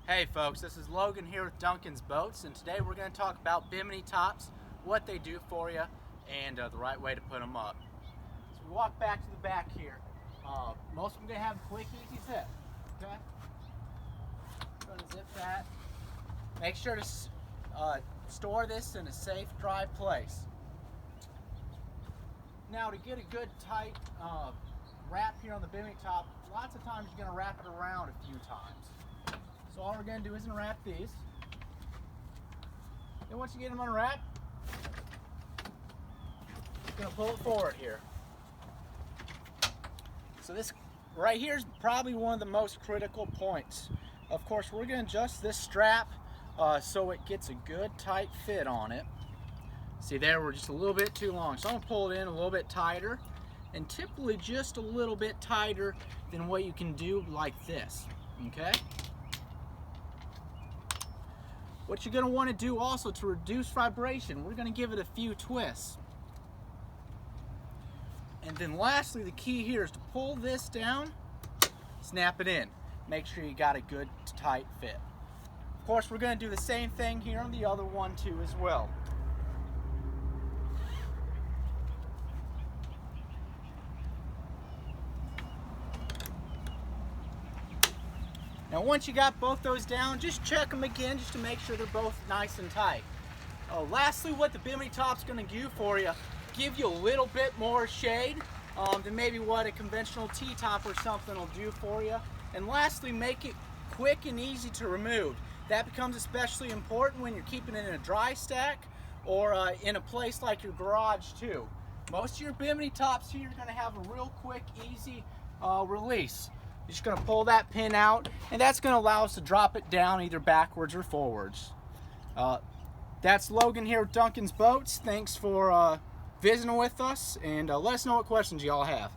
Hey folks, this is Logan here with Duncan's Boats, and today we're going to talk about Bimini tops, what they do for you, and the right way to put them up. So we walk back to the back here. Most of them are going to have a quick, easy zip. Okay? Going to zip that. Make sure to store this in a safe, dry place. Now to get a good tight wrap here on the Bimini top, lots of times you're going to wrap it around a few times. So all we're going to do is unwrap these. Then once you get them unwrapped, you're going to pull it forward here. So this right here is probably one of the most critical points. Of course, we're going to adjust this strap so it gets a good tight fit on it. See there, we're just a little bit too long. So I'm going to pull it in a little bit tighter, and typically just a little bit tighter than what you can do like this. Okay? What you're going to want to do also to reduce vibration, we're going to give it a few twists. And then lastly, the key here is to pull this down, snap it in. Make sure you got a good tight fit. Of course, we're going to do the same thing here on the other one too as well. Now once you got both those down, just check them again just to make sure they're both nice and tight. Lastly, what the Bimini top's going to do for you, give you a little bit more shade than maybe what a conventional T-top or something will do for you. And lastly, make it quick and easy to remove. That becomes especially important when you're keeping it in a dry stack or in a place like your garage too. Most of your Bimini tops here are going to have a real quick, easy release. You're just going to pull that pin out, and that's going to allow us to drop it down either backwards or forwards. That's Logan here with Duncan's Boats. Thanks for visiting with us, and let us know what questions you all have.